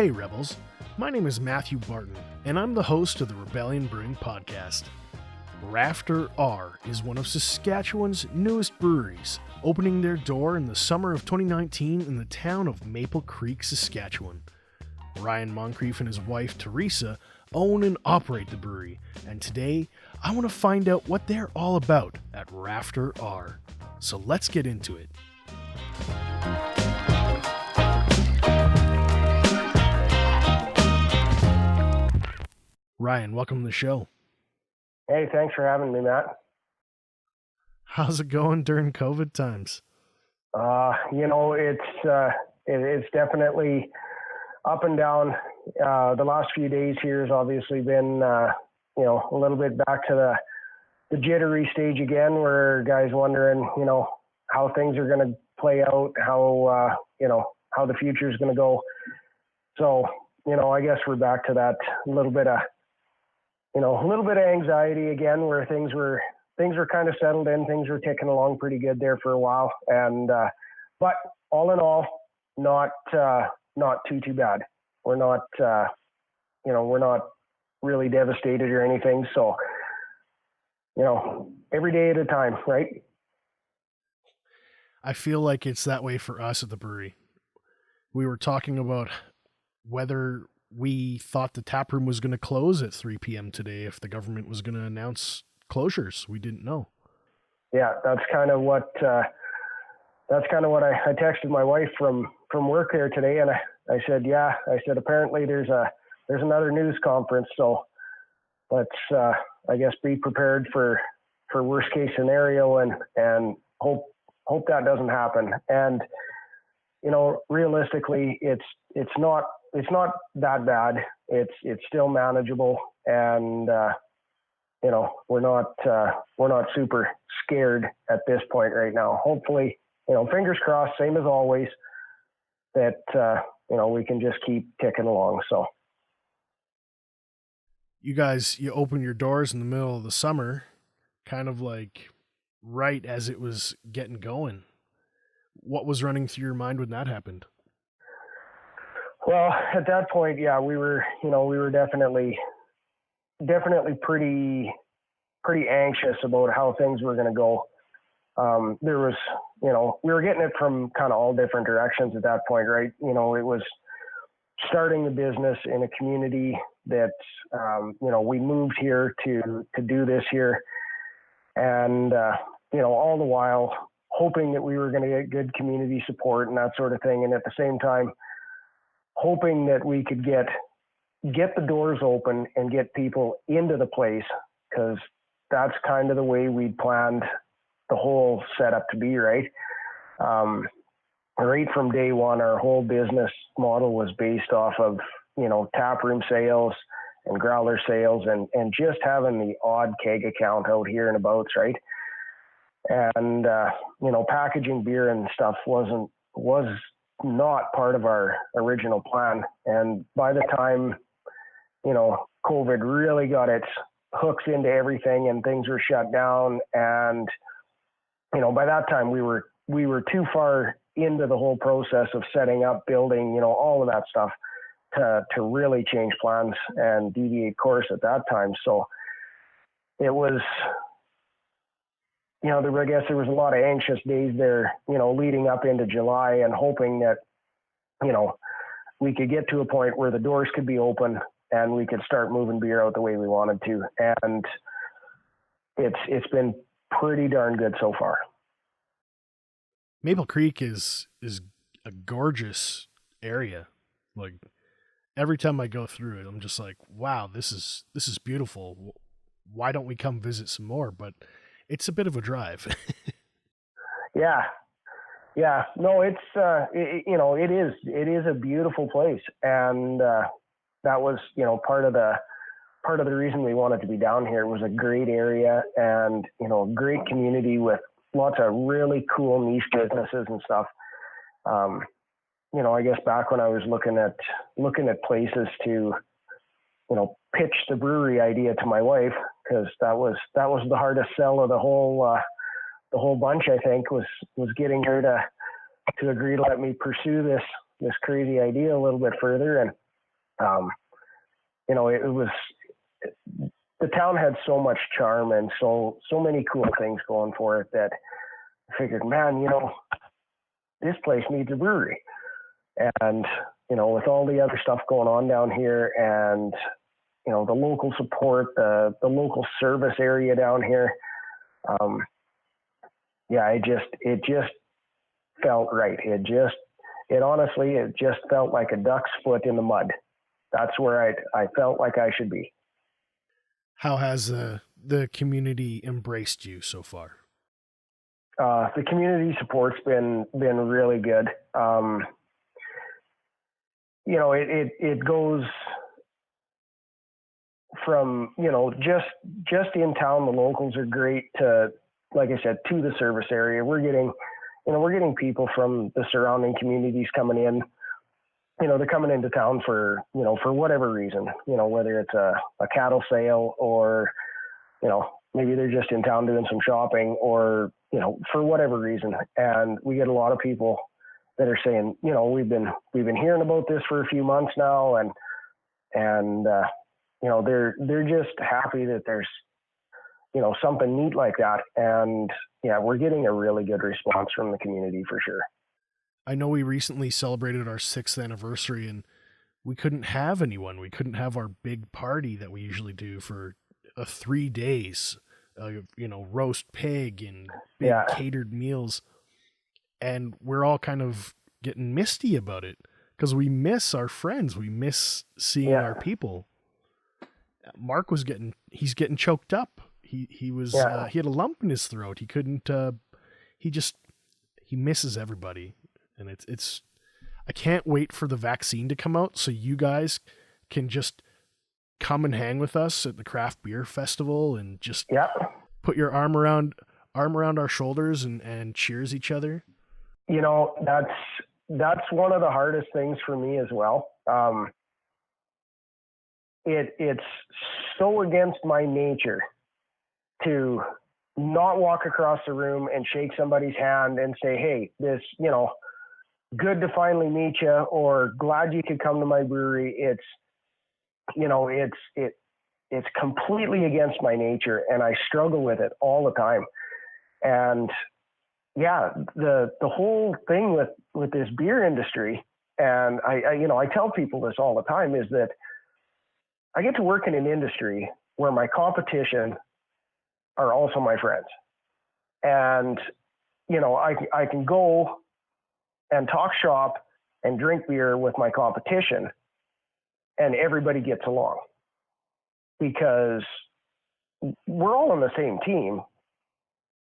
Hey Rebels, my name is Matthew Barton, and I'm the host of the Rebellion Brewing Podcast. Rafter R is one of Saskatchewan's newest breweries, opening their door in the summer of 2019 in the town of Maple Creek, Saskatchewan. Ryan Moncrieff and his wife Teresa own and operate the brewery, and today I want to find out what they're all about at Rafter R. So let's get into it. Ryan, welcome to the show. Hey, thanks for having me, Matt. How's it going during COVID times? It's definitely up and down. The last few days here has obviously been, a little bit back to the jittery stage again, where guys wondering, how things are going to play out, how the future is going to go. So, I guess we're back to that little bit of anxiety again, where things were kind of settled in, things were ticking along pretty good there for a while. And, but all in all, not too bad. We're not really devastated or anything. So, every day at a time, right? I feel like it's that way for us at the brewery. We were talking about whether we thought the tap room was going to close at 3 p.m. today if the government was going to announce closures. We didn't know. Yeah, that's kind of what I texted my wife from work there today, and I said, apparently there's another news conference, so let's I guess be prepared for worst case scenario and hope that doesn't happen. And realistically, it's not that bad. It's still manageable, and we're not super scared at this point right now. Hopefully, fingers crossed, same as always, that we can just keep ticking along. So you guys, you opened your doors in the middle of the summer, kind of like right as it was getting going. What was running through your mind when that happened? Well, at that point, yeah, we were definitely pretty anxious about how things were going to go. There was, we were getting it from kind of all different directions at that point, right? It was starting the business in a community that, we moved here to do this here. And, all the while hoping that we were going to get good community support and that sort of thing. And at the same time, hoping that we could get the doors open and get people into the place, because that's kind of the way we planned the whole setup to be, right? Right from day one, our whole business model was based off of, tap room sales and growler sales and just having the odd keg account out here and abouts, right? And, packaging beer and stuff was not part of our original plan. And by the time, COVID really got its hooks into everything and things were shut down. And, by that time we were too far into the whole process of setting up, building, all of that stuff to really change plans and deviate course at that time. So it was, I guess there was a lot of anxious days there, leading up into July and hoping that, we could get to a point where the doors could be open and we could start moving beer out the way we wanted to. And it's been pretty darn good so far. Maple Creek is a gorgeous area. Like every time I go through it, I'm just like, wow, this is beautiful. Why don't we come visit some more? But it's a bit of a drive. Yeah. No, it's, it is a beautiful place. And, that was, part of the reason we wanted to be down here. It was a great area and, a great community with lots of really cool niche businesses and stuff. I guess back when I was looking at places to, pitch the brewery idea to my wife, because that was the hardest sell of the whole bunch, I think, was getting her to agree to let me pursue this crazy idea a little bit further. And You know, it was, the town had so much charm and so many cool things going for it that I figured, man, you know, this place needs a brewery. And, you know, with all the other stuff going on down here and, you know, the local support, the local service area down here, yeah, it just felt right. It honestly just felt like a duck's foot in the mud. That's where I felt like I should be. How has the community embraced you so far? The community support's been really good. You know, it goes from, you know, just in town, the locals are great to, like I said, to the service area. We're getting people from the surrounding communities coming in. You know, they're coming into town for whatever reason, you know, whether it's a cattle sale or, you know, maybe they're just in town doing some shopping or, you know, for whatever reason. And we get a lot of people that are saying, you know, we've been hearing about this for a few months now. And you know, they're just happy that there's, you know, something neat like that. And yeah, we're getting a really good response from the community for sure. I know we recently celebrated our 6th anniversary and we couldn't have anyone. We couldn't have our big party that we usually do for 3 days, you know, roast pig and big catered meals. And we're all kind of getting misty about it because we miss our friends. We miss seeing our people. Mark was he's getting choked up. He had a lump in his throat. He couldn't, he misses everybody. And it's, I can't wait for the vaccine to come out so you guys can just come and hang with us at the craft beer festival and just put your arm around our shoulders and cheers each other. You know, that's one of the hardest things for me as well. It's so against my nature to not walk across the room and shake somebody's hand and say, hey, this, you know, good to finally meet you, or glad you could come to my brewery. It's, you know, it's completely against my nature and I struggle with it all the time. And yeah, the whole thing with this beer industry, and I you know, I tell people this all the time, is that I get to work in an industry where my competition are also my friends. And, you know, I can go and talk shop and drink beer with my competition and everybody gets along because we're all on the same team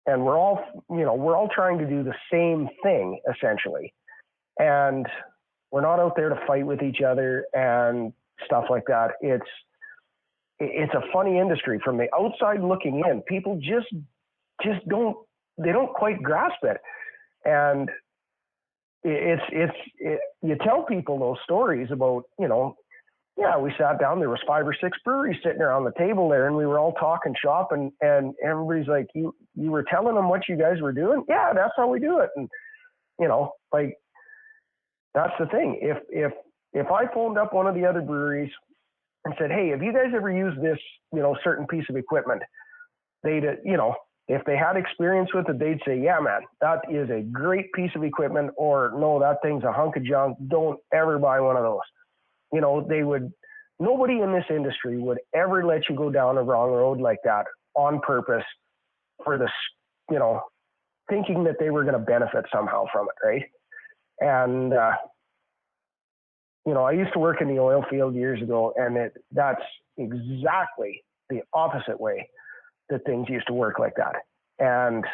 and we're all trying to do the same thing essentially. And we're not out there to fight with each other and stuff like that. It's a funny industry from the outside looking in. People just don't quite grasp it. And you tell people those stories about, you know, yeah, we sat down, there was 5 or 6 breweries sitting around the table there and we were all talking shop and everybody's like, you were telling them what you guys were doing? Yeah, that's how we do it. And, you know, like, that's the thing. If I phoned up one of the other breweries and said, hey, have you guys ever used this, you know, certain piece of equipment? They'd, you know, if they had experience with it, they'd say, yeah, man, that is a great piece of equipment, or no, that thing's a hunk of junk. Don't ever buy one of those. You know, nobody in this industry would ever let you go down a wrong road like that on purpose for this, you know, thinking that they were going to benefit somehow from it. Right. And, you know, I used to work in the oil field years ago, and that's exactly the opposite way that things used to work like that. And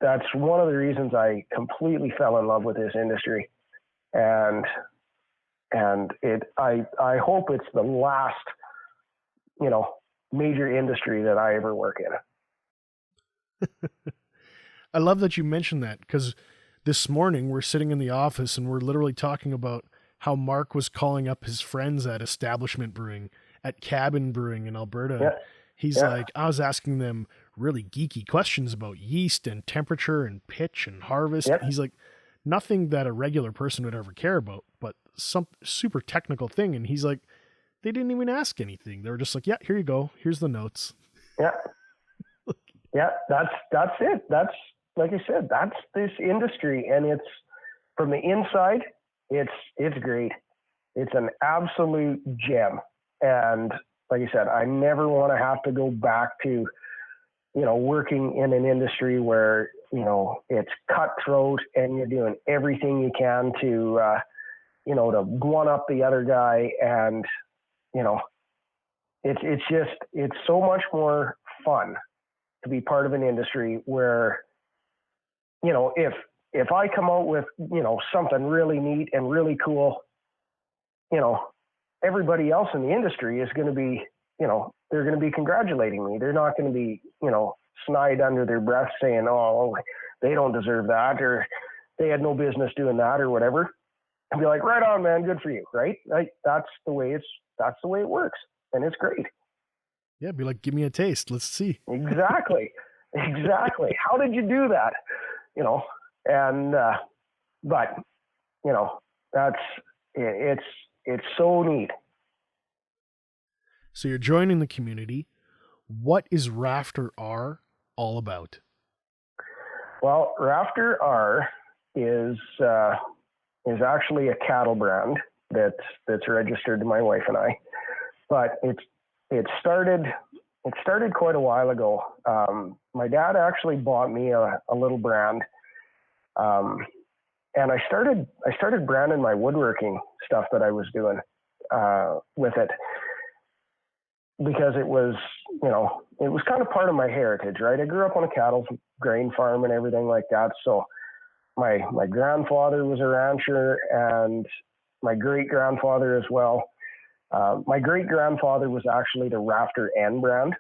that's one of the reasons I completely fell in love with this industry. And I hope it's the last, you know, major industry that I ever work in. I love that you mentioned that, because this morning we're sitting in the office and we're literally talking about how Mark was calling up his friends at Establishment Brewing, at Cabin Brewing in Alberta. Yeah. He's like, I was asking them really geeky questions about yeast and temperature and pitch and harvest. Yep. He's like, nothing that a regular person would ever care about, but some super technical thing. And he's like, They didn't even ask anything. They were just like, yeah, here you go. Here's the notes. Yeah. Yeah, that's it. That's, like I said, that's this industry, and it's from the inside, it's great. It's an absolute gem. And like I said, I never want to have to go back to, working in an industry where, it's cutthroat and you're doing everything you can to, to one up the other guy. And, it's so much more fun to be part of an industry where, if I come out with, something really neat and really cool, everybody else in the industry is going to be, they're going to be congratulating me. They're not going to be, snide under their breath saying, oh, they don't deserve that, or they had no business doing that, or whatever. And be like, right on, man, good for you, right? Like, that's the way it works, and it's great. Yeah, be like, give me a taste. Let's see. Exactly. How did you do that? And, but, that's, it's so neat. So you're joining the community. What is Rafter R all about? Well, Rafter R is actually a cattle brand that's registered to my wife and I, but it started quite a while ago. My dad actually bought me a little brand, and I started branding my woodworking stuff that I was doing with it, because it was kind of part of my heritage, right? I grew up on a cattle grain farm and everything like that. So my grandfather was a rancher, and my great grandfather as well. My great grandfather was actually the Rafter R brand.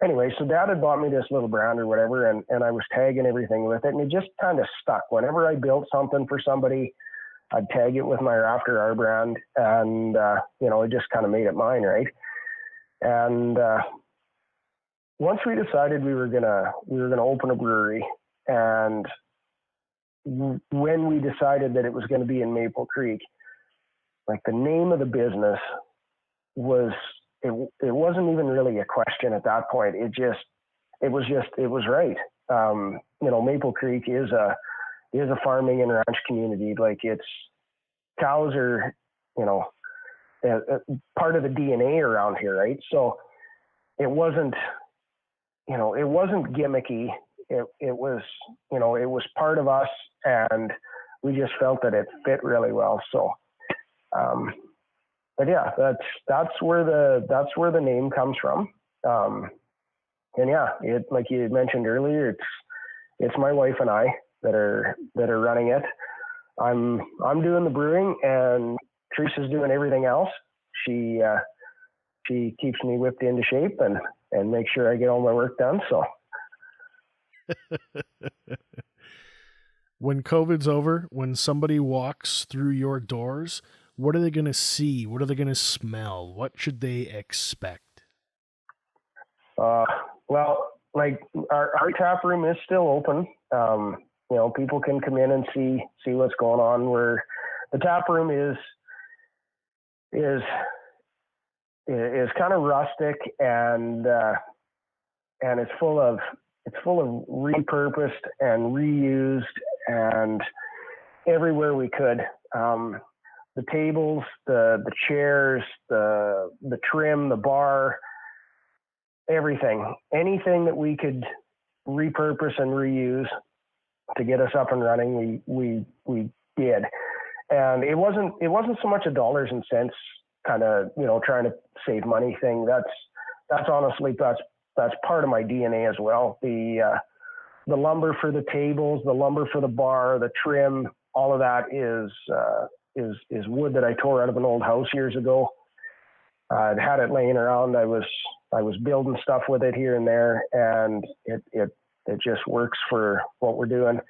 Anyway, so Dad had bought me this little brand or whatever, and I was tagging everything with it, and it just kind of stuck. Whenever I built something for somebody, I'd tag it with my Rafter R brand, and it just kind of made it mine, right? And once we decided we were gonna open a brewery, and when we decided that it was going to be in Maple Creek, like, the name of the business was, it wasn't even really a question at that point. It was right. Maple Creek is a farming and ranch community. Like, it's cows are, part of the DNA around here, right? So it wasn't gimmicky. It was part of us, and we just felt that it fit really well. So, but yeah, that's where the name comes from. And yeah, like you mentioned earlier, it's my wife and I that are running it. I'm doing the brewing, and Teresa's doing everything else. She keeps me whipped into shape and makes sure I get all my work done. So. When COVID's over, when somebody walks through your doors, what are they going to see? What are they going to smell? What should they expect? Well, like, our tap room is still open. People can come in and see what's going on. Where the tap room is kind of rustic, and it's full of repurposed and reused, and everywhere we could. The tables, the chairs, the trim, the bar, everything, anything that we could repurpose and reuse to get us up and running, we did. And it wasn't so much a dollars and cents kind of, trying to save money thing. That's honestly, that's part of my DNA as well. The lumber for the tables, the lumber for the bar, the trim, all of that is wood that I tore out of an old house years ago. I'd had it laying around. I was building stuff with it here and there, and it just works for what we're doing.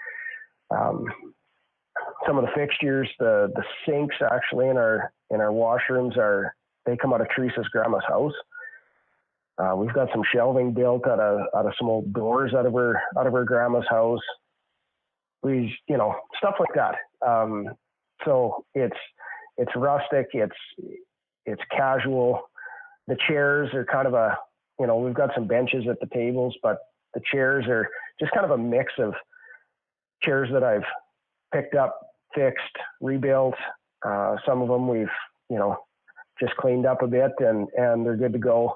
Some of the fixtures, the sinks actually in our washrooms they come out of Teresa's grandma's house. We've got some shelving built out of some old doors out of her grandma's house. We, stuff like that. So it's rustic. it's casual. The chairs are kind of we've got some benches at the tables, but the chairs are just kind of a mix of chairs that I've picked up, fixed, rebuilt. Some of them we've, just cleaned up a bit and they're good to go.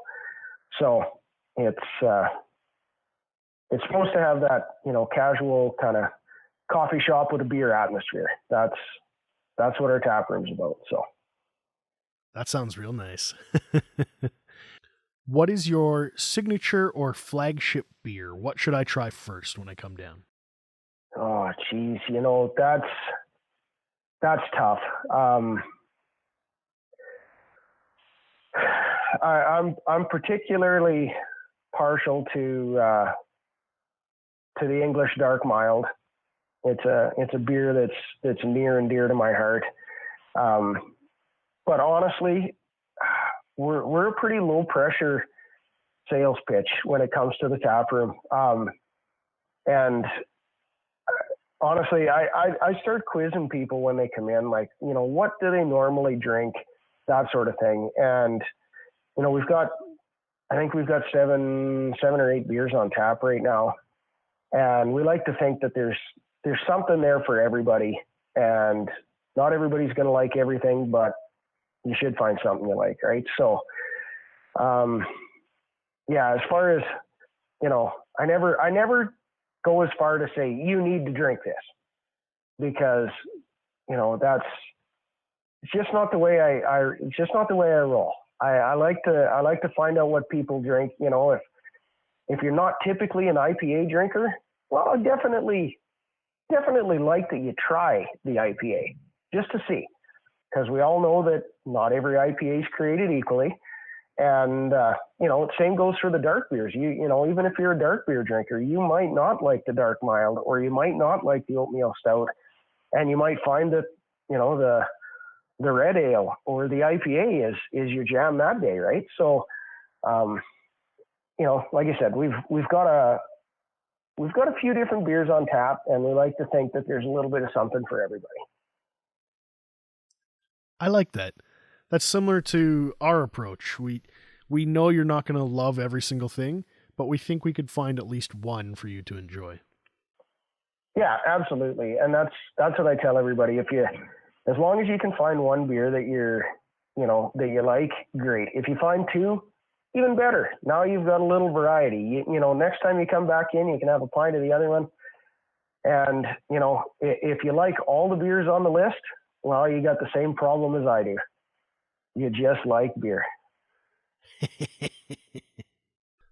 So it's supposed to have that, casual kind of coffee shop with a beer atmosphere. That's what our tap room's about. So that sounds real nice. What is your signature or flagship beer? What should I try first when I come down? Oh, geez, that's tough. I'm particularly partial to the English Dark Mild. It's a beer that's near and dear to my heart. But honestly, we're a pretty low pressure sales pitch when it comes to the tap room. And honestly, I start quizzing people when they come in, like, what do they normally drink, that sort of thing. And, I think we've got seven or eight beers on tap right now. And we like to think that there's something there for everybody, and not everybody's going to like everything, but you should find something you like. Right. So, as far as, I never go as far to say you need to drink this, because, it's just not the way it's just not the way I roll. I like to find out what people drink. If you're not typically an IPA drinker, well, I definitely like that you try the IPA just to see, because we all know that not every IPA is created equally. And, same goes for the dark beers. Even if you're a dark beer drinker, you might not like the dark mild, or you might not like the oatmeal stout. And you might find that, the red ale or the IPA is your jam that day. Right. So, like I said, we've got a few different beers on tap, and we like to think that there's a little bit of something for everybody. I like that. That's similar to our approach. We know you're not going to love every single thing, but we think we could find at least one for you to enjoy. Yeah, absolutely. And that's what I tell everybody. As long as you can find one beer that that you like, great. If you find two, even better. Now you've got a little variety. Next time you come back in, you can have a pint of the other one. And, if you like all the beers on the list, well, you got the same problem as I do. You just like beer.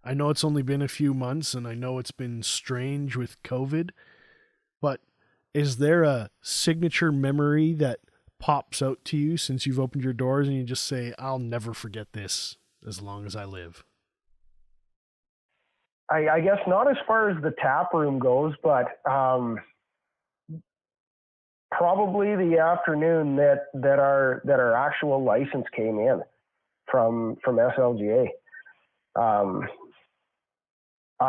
I know it's only been a few months, and I know it's been strange with COVID, but is there a signature memory that pops out to you since you've opened your doors and you just say, I'll never forget this as long as I live? I guess not as far as the tap room goes, but probably the afternoon that our actual license came in from SLGA. I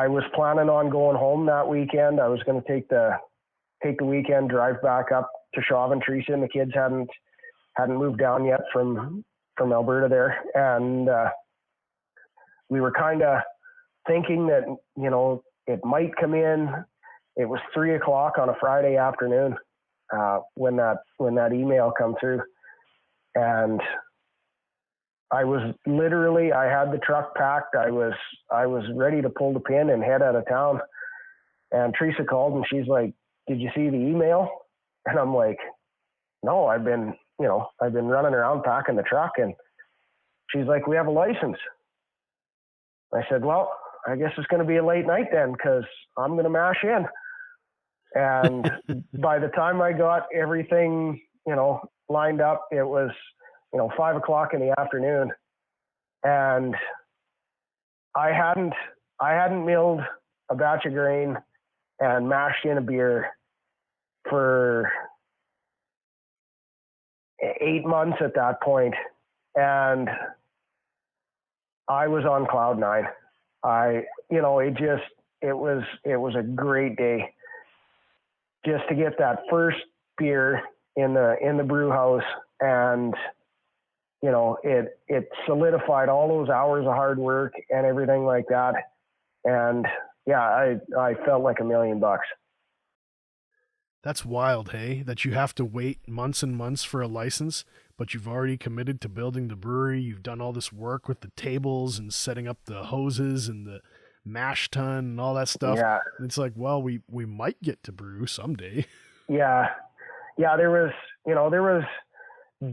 was planning on going home that weekend. I was going to take the weekend, drive back up to Chauvin, Teresa, and the kids hadn't moved down yet from Alberta there. And we were kind of thinking that, it might come in. It was 3:00 on a Friday afternoon when that email come through. And I had the truck packed. I was ready to pull the pin and head out of town. And Teresa called and she's like, did you see the email? And I'm like, no, I've been running around packing the truck. And she's like, we have a license. I said, well, I guess it's going to be a late night then, because I'm going to mash in. And by the time I got everything, lined up, it was, 5:00 in the afternoon. And I hadn't milled a batch of grain and mashed in a beer for 8 months at that point. And I was on cloud nine. It was a great day just to get that first beer in the brew house. And, it solidified all those hours of hard work and everything like that. And yeah, I felt like $1,000,000. That's wild, hey, that you have to wait months and months for a license, but you've already committed to building the brewery. You've done all this work with the tables and setting up the hoses and the mash tun and all that stuff. Yeah. And it's like, well, we might get to brew someday. Yeah. Yeah. There was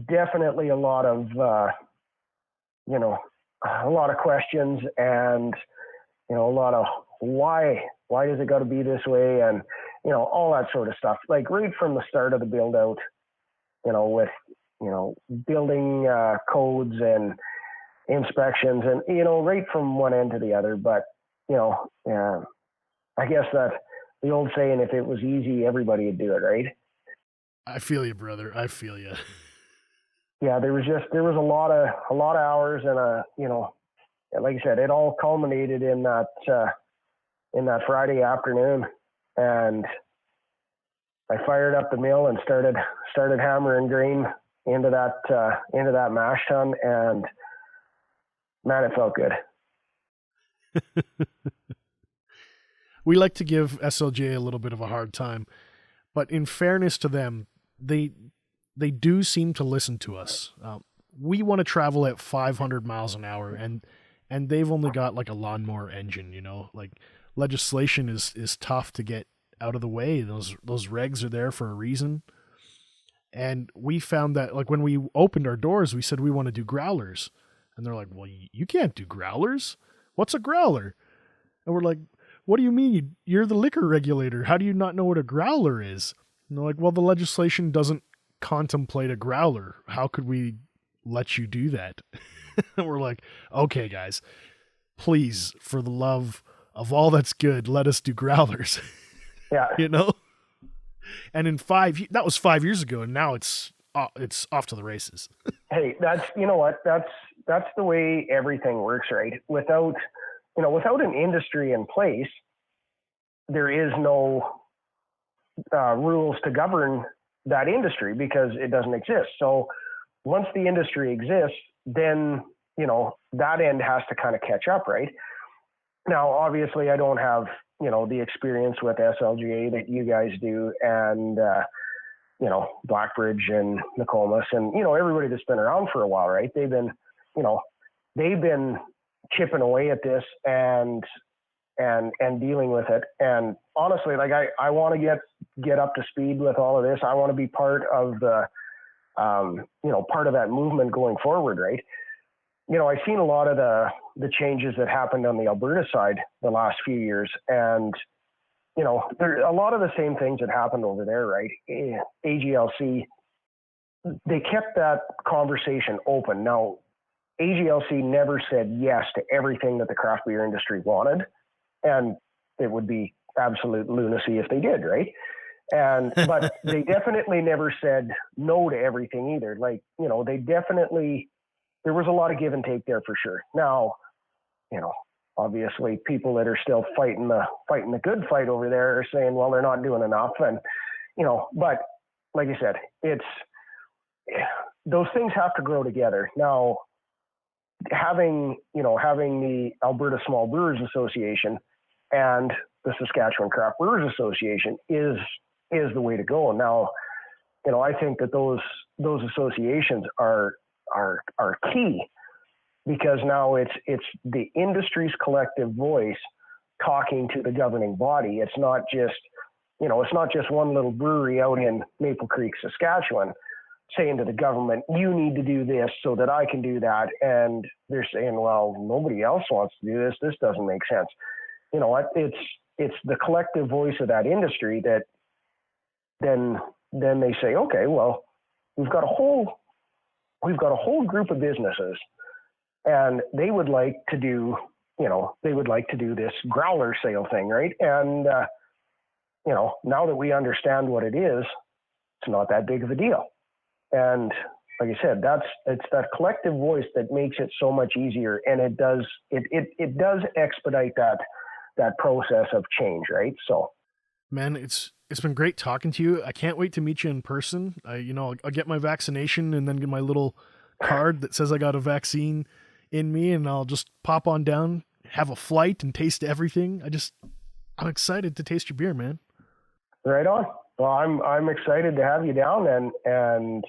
definitely a lot of, a lot of questions and, a lot of why does it got to be this way? And, all that sort of stuff, like right from the start of the build out, with, building codes and inspections and, right from one end to the other. But, I guess that the old saying, if it was easy, everybody would do it, right? I feel you, brother. I feel you. Yeah, there was a lot of hours and like I said, it all culminated in that Friday afternoon, and I fired up the mill and started hammering grain into that mash tun, and man, it felt good. We like to give SLJ a little bit of a hard time, but in fairness to them, they do seem to listen to us. We want to travel at 500 miles an hour, and they've only got like a lawnmower engine, like legislation is tough to get out of the way. Those regs are there for a reason. And we found that, like, when we opened our doors, we said we want to do growlers. And they're like, well, you can't do growlers. What's a growler? And we're like, what do you mean? You're the liquor regulator. How do you not know what a growler is? And they're like, well, the legislation doesn't contemplate a growler. How could we let you do that? And we're like, okay, guys, please, for the love of all that's good, let us do growlers. Yeah. And that was 5 years ago, and now it's off to the races. Hey, that's the way everything works, right? Without an industry in place, there is no rules to govern that industry because it doesn't exist. So once the industry exists, then, that end has to kind of catch up, right? Now, obviously, I don't have, the experience with SLGA that you guys do, and, Blackbridge and Nokomis and, everybody that's been around for a while, right? They've been chipping away at this and dealing with it. And honestly, like I want to get up to speed with all of this. I want to be part of the, part of that movement going forward, right? I've seen a lot of the changes that happened on the Alberta side the last few years, and there a lot of the same things that happened over there, right? AGLC, they kept that conversation open. Now, AGLC never said yes to everything that the craft beer industry wanted, and it would be absolute lunacy if they did, right? But they definitely never said no to everything either. Like, there was a lot of give and take there for sure. Now, obviously people that are still fighting the good fight over there are saying, well, they're not doing enough. And, but like you said, those things have to grow together. Now, having the Alberta Small Brewers Association and the Saskatchewan Craft Brewers Association is the way to go. Now, I think that those associations are key, because now it's the industry's collective voice talking to the governing body. It's not just one little brewery out in Maple Creek, Saskatchewan, saying to the government, you need to do this so that I can do that. And they're saying, well, nobody else wants to do this. This doesn't make sense. You know what? It's the collective voice of that industry that then they say, okay, well, we've got a whole group of businesses, and they would like to do this growler sale thing, right? And now that we understand what it is, it's not that big of a deal. And like I said, it's that collective voice that makes it so much easier, and it does expedite that process of change, right? So, man, it's been great talking to you. I can't wait to meet you in person. I'll get my vaccination and then get my little card that says I got a vaccine in me, and I'll just pop on down, have a flight, and taste everything. I'm excited to taste your beer, man. Right on. Well, I'm excited to have you down, and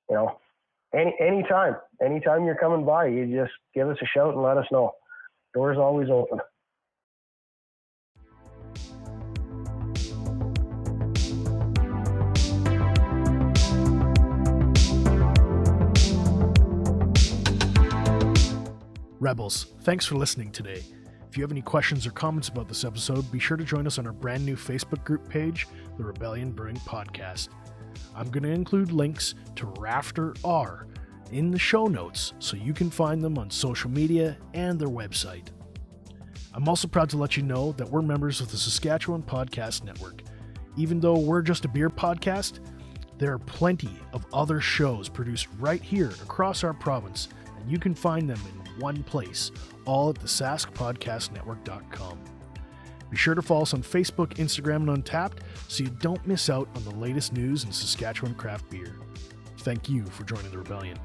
you know, anytime you're coming by, you just give us a shout and let us know. Door's always open. Rebels, thanks for listening today. If you have any questions or comments about this episode, be sure to join us on our brand new Facebook group page, the Rebellion Brewing Podcast. I'm going to include links to Rafter R in the show notes so you can find them on social media and their website. I'm also proud to let you know that we're members of the Saskatchewan Podcast Network. Even though we're just a beer podcast, there are plenty of other shows produced right here across our province, and you can find them in one place, all at the saskpodcastnetwork.com. Be sure to follow us on Facebook, Instagram, and Untapped so you don't miss out on the latest news in Saskatchewan craft beer. Thank you for joining the Rebellion.